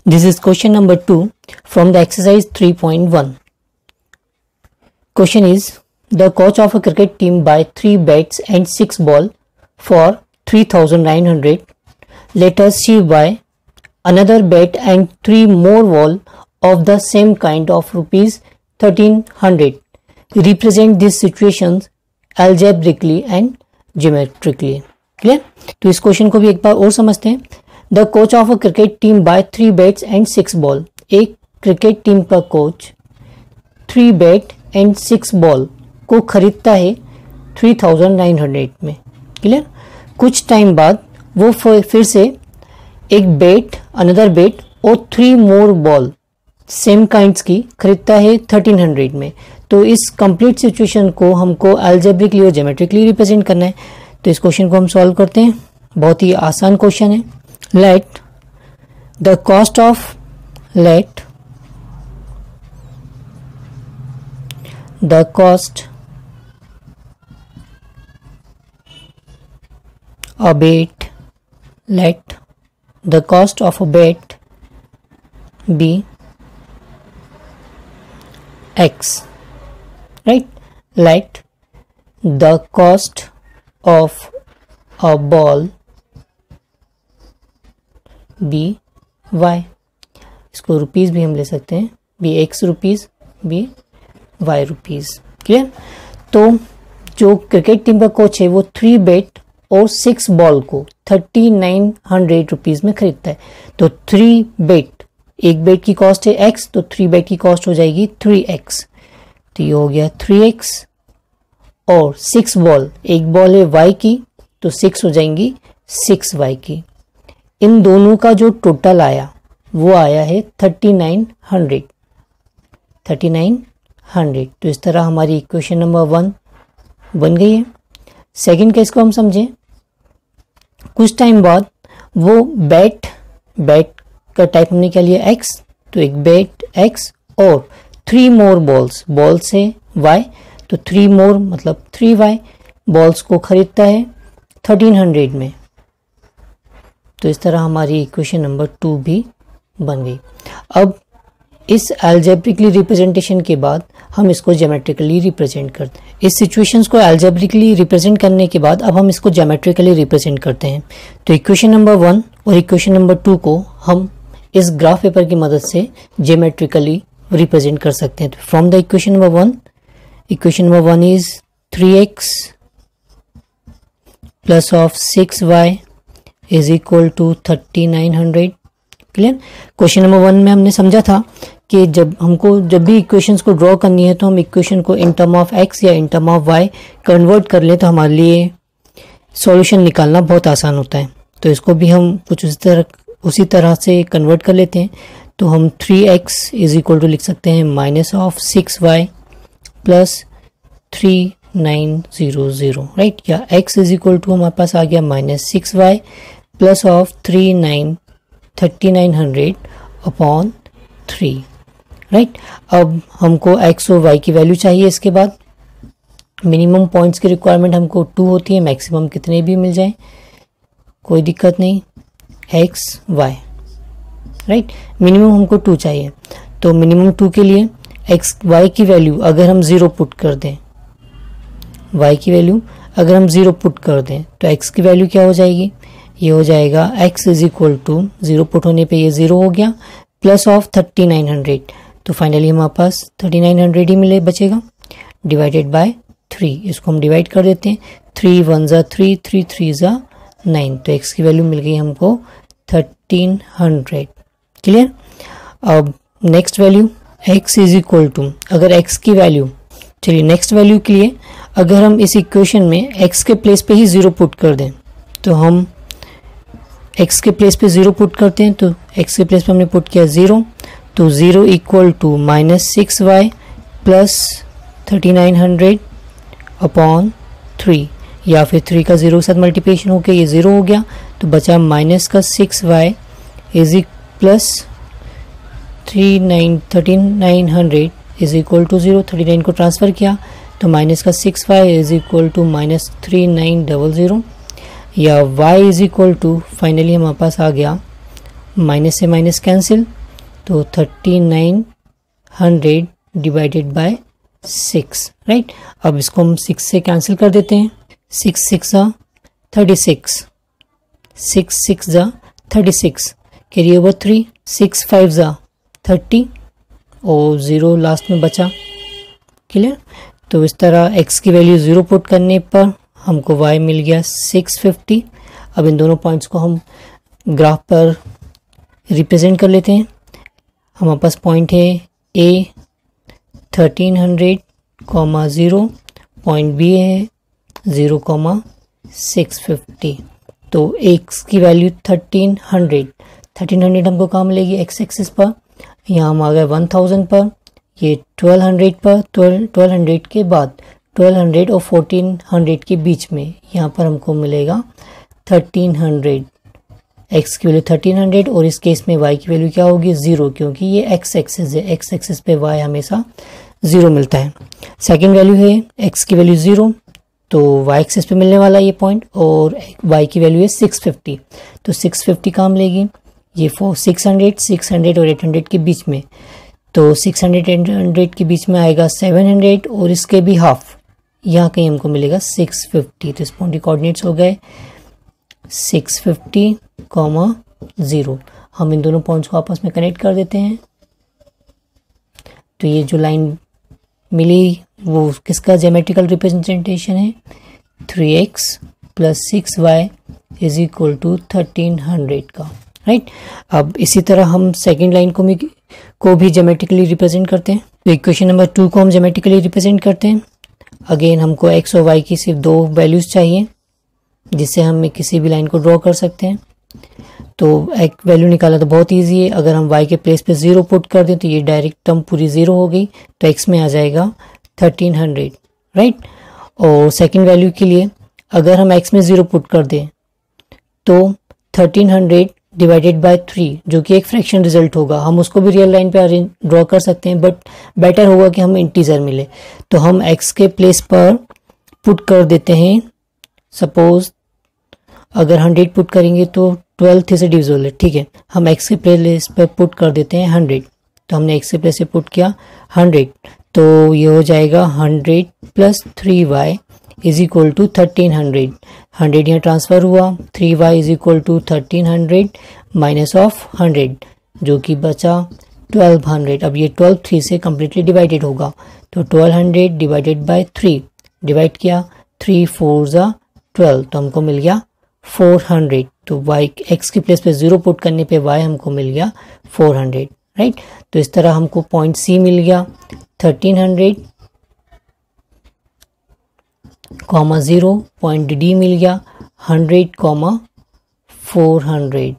This is question number 2 from the exercise 3.1. Question is, the coach of a cricket team buy 3 bats and 6 balls for 3,900. Later she buy another bat and 3 more balls of the same kind of rupees 1,300. Represent these situations algebraically and geometrically. Clear? तो इस question को भी एक बार और समझते हैं. The coach of a cricket team buy 3 bats and 6 ball. एक cricket team का कोच 3 बैट एंड 6 बॉल को खरीदता है 3,900 में. क्लियर? कुछ टाइम बाद वो फिर से एक बैट, अनदर बैट और 3 मोर बॉल सेम काइंड्स की खरीदता है 1,300 में. तो इस कंप्लीट सिचुएशन को हमको अलजेब्रिकली और ज्योमेट्रिकली रिप्रेजेंट करना है. तो इस क्वेश्चन को हम सॉल्व करते हैं. बहुत ही आसान क्वेश्चन है. Let the cost of a bat, let the cost of a bat be X, right? Let the cost of a ball be y. इसको रुपीज़ भी हम ले सकते हैं. Be x rupees, be y rupees. Clear? तो जो cricket team का coach है वो 3 बैट और 6 बॉल को 3,900 रुपीज़ में खरीदता है. तो 3 बैट, एक बैट की कॉस्ट है एक्स, तो 3 बैट की कॉस्ट हो जाएगी 3x. तो ये हो गया 3x. और 6 बॉल, एक बॉल है वाई की, तो 6 हो जाएंगी 6y की. इन दोनों का जो टोटल आया वो आया है 3,900. तो इस तरह हमारी इक्वेशन नंबर 1 बन गई है. सेकंड केस को हम समझें. कुछ टाइम बाद वो बैट का टाइप हमने क्या लिया x, तो एक बैट x और 3 मोर बॉल्स है y, तो 3 मोर मतलब 3y बॉल्स को खरीदता है 1,300 में. तो इस तरह हमारी इक्वेशन नंबर 2 भी बन गई. अब इस अलजेब्रिकली रिप्रेजेंटेशन के बाद हम इसको ज्योमेट्रिकली रिप्रेजेंट करते हैं. इस सिचुएशंस को अलजेब्रिकली रिप्रेजेंट करने के बाद अब हम इसको ज्योमेट्रिकली रिप्रेजेंट करते हैं. तो इक्वेशन नंबर 1 और इक्वेशन नंबर 2 को हम इस ग्राफ पेपर की मदद से ज्योमेट्रिकली रिप्रेजेंट कर सकते हैं. From the equation number 1 is 3x plus of 6y is equal to 3,900. Clear? Question number 1 में हमने समझा था कि जब भी इक्वेशंस को ड्रॉ करनी है तो हम इक्वेशन को इन टर्म ऑफ x या in term of y convert कर लें तो हमारे लिए सॉल्यूशन निकालना बहुत आसान होता है. तो इसको भी हम कुछ उसी तरह से कन्वर्ट कर लेते हैं. तो हम 3x इज इक्वल टू लिख सकते हैं minus of 6y plus 3,900, right? या x इज इक्वल टू हमारे पास आ गया minus 6y plus of 3,900 upon 3, right? अब हमको x और y की वैल्यू चाहिए. इसके बाद मिनिमम पॉइंट्स की रिक्वायरमेंट हमको 2 होती है. मैक्सिमम कितने भी मिल जाए कोई दिक्कत नहीं. x y, right? मिनिमम हमको 2 चाहिए. तो मिनिमम 2 के लिए x y की वैल्यू अगर हम 0 पुट कर दें, y की वैल्यू अगर हम 0 पुट कर दें तो x की वैल्यू क्या हो जाएगी? ये हो जाएगा x is equal to 0 put होने पे ये 0 हो गया प्लस ऑफ 3,900. तो फाइनली हमारे पास 3,900 ही मिले बचेगा डिवाइडेड बाय 3. इसको हम डिवाइड कर देते हैं. 3 1 ज़ा 3, 3 3 ज़ा 9. तो x की वैल्यू मिल गई हमको 1,300. क्लियर? अब next value x is equal to, अगर x की वैल्यू, चलिए नेक्स्ट वैल्यू के लिए अगर हम इस इक्वेशन में x के प्लेस पे ही 0 पुट कर दें तो हम x के प्लेस पे 0 पुट करते हैं. तो x के प्लेस पे हमने पुट किया 0, तो 0 equal to minus 6y plus 3,900 upon 3, या फिर 3 का 0 के साथ मल्टीप्लिकेशन होकर ये 0 हो गया. तो बचा माइनस का 6y is plus 3,900 is equal to 0. 39 को ट्रांसफ़र किया तो माइनस का 6y is equal to minus 3,900. या y is equal to finally हमारे पास आ गया माइनस से माइनस कैंसिल तो 3900 डिवाइडेड बाय 6, राइट। अब इसको हम 6 से कैंसिल कर देते हैं। 6 6 जा 36, 6 6 जा 36, कैरी ओवर 3, 6 5 जा 30 और 0 लास्ट में बचा। क्लियर। तो इस तरह x की वैल्यू 0 पुट करने पर हमको y मिल गया 650। अब इन दोनों पॉइंट्स को हम ग्राफ पर रिप्रेजेंट कर लेते हैं। हमारे पास पॉइंट है A 1300, 0, पॉइंट B है 0,650। तो x की वैल्यू 1300 हमको कहाँ मिलेगी, x एक्सिस पर। यहाँ हम आ गए 1000 पर, ये 1200 पर, 1200 के बाद 1200 और 1400 के बीच में यहाँ पर हमको मिलेगा 1300। x की वैल्यू 1300 और इस केस में y की वैल्यू क्या होगी, 0, क्योंकि ये x एक्सिस है, x एक्सिस पे y हमेशा 0 मिलता है। सेकंड वैल्यू है x की वैल्यू 0, तो y एक्सिस पे मिलने वाला ये पॉइंट, और y की वैल्यू है 650। तो 650 कहाँ मिलेगी, ये 600 और 800 के बीच में। तो 600 800 के बीच में आएगा 700 और इसके भी हाफ, यहाँ कहीं हमको मिलेगा 650। तो इस पॉइंट के कोऑर्डिनेट्स हो गए 650, 0। हम इन दोनों पॉइंट्स को आपस में कनेक्ट कर देते हैं। तो ये जो लाइन मिली वो किसका ज्योमेट्रिकल रिप्रेजेंटेशन है, 3x plus 6y is equal to 1300 का, राइट। अब इसी तरह हम सेकेंड लाइन को भी ज्योमेट्रिकली रिप्रेजेंट करते हैं। तो इक्वेशन नंबर 2 को हम ज्योमेट्रिकली रिप्रेजेंट करते हैं। अगेन हमको x और y की सिर्फ 2 वैल्यूज चाहिए जिससे हम किसी भी लाइन को ड्रॉ कर सकते हैं। तो एक वैल्यू निकाला तो बहुत इजी है। अगर हम y के प्लेस पे 0 पुट कर दें तो ये डायरेक्ट टर्म पूरी 0 हो गई, तो x में आ जाएगा 1300, राइट। और सेकंड वैल्यू के लिए अगर हम x में 0 पुट कर दें तो 1300 डिवाइडेड बाय 3, जो कि एक फ्रैक्शन रिजल्ट होगा, हम उसको भी रियल लाइन पे ड्रॉ कर सकते हैं, बट बेटर होगा कि हमें इंटीजर मिले। तो हम x के प्लेस पर पुट कर देते हैं, सपोज अगर 100 पुट करेंगे तो 12 3 से डिविजिबल है, ठीक है। हम x के प्लेस पर पुट कर देते हैं 100, तो हमने x के प्लेस से पुट किया 100, तो ये हो जाएगा 100 plus 3y is equal to 1300। 100 यहाँ ट्रांसफर हुआ, 3y is equal to 1300 minus of 100, जो कि बचा 1200। अब ये 12 3 से कम्प्लीटली डिवाइडेड होगा, तो 1200 डिवाइडेड बाय 3, डिवाइड किया 3 4 जा 12, तो हमको मिल गया 400। तो y x की प्लेस पे 0 पुट करने पे y हमको मिल गया 400, राइट। तो इस तरह हमको पॉइंट C मिल गया 1300, 0, पॉइंट D मिल गया 100, 400।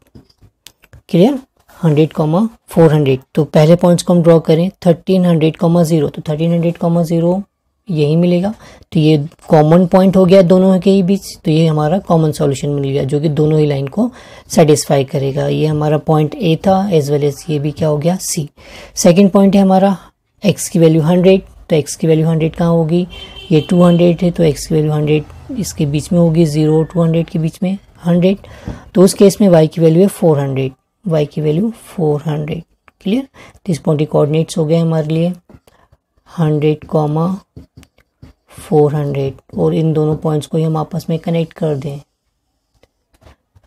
क्लियर, 100, 400। तो पहले पॉइंट्स को हम ड्रॉ करें 1300, 0, तो 1300, 0 यही मिलेगा। तो ये कॉमन पॉइंट हो गया दोनों के ही बीच, तो ये हमारा कॉमन सॉल्यूशन मिल गया जो कि दोनों ही लाइन को सेटिस्फाई करेगा। ये हमारा पॉइंट A था, एज वेल एज ये भी क्या हो गया, C। सेकंड पॉइंट है हमारा x की वैल्यू 100, तो x की वैल्यू 100 कहाँ होगी, ये 200 है, तो x की वैल्यू 100 इसके बीच में होगी, 0 200 के बीच में 100। तो उस केस में y की वैल्यू है 400, y की वैल्यू 400। क्लियर। तो इस पॉइंट के कोऑर्डिनेट्स हो गए हमारे लिए 100, 400, और इन दोनों पॉइंट्स को हम आपस में कनेक्ट कर दें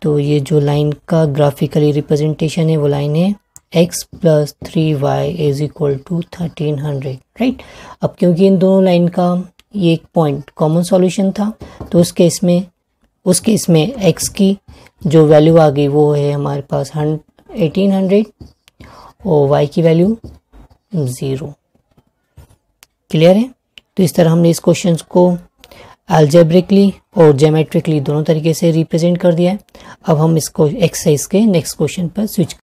तो ये जो लाइन का ग्राफिकली रिप्रेजेंटेशन है वो लाइन है x plus 3y is equal to 1300, right. अब क्योंकि इन दोनों लाइन का ये एक पॉइंट कॉमन सॉल्यूशन था, तो उस केस में x की जो वैल्यू आ गई वो है हमारे पास 1800 और y की वैल्यू 0। क्लियर है। तो इस तरह हमने इस क्वेश्चन को अलजेब्रिकली और ज्योमेट्रिकली दोनों तरीके से रिप्रेजेंट कर दिया है। अब हम इसको एक्सरसाइज के नेक्स्ट क्वेश्चन पर स्विच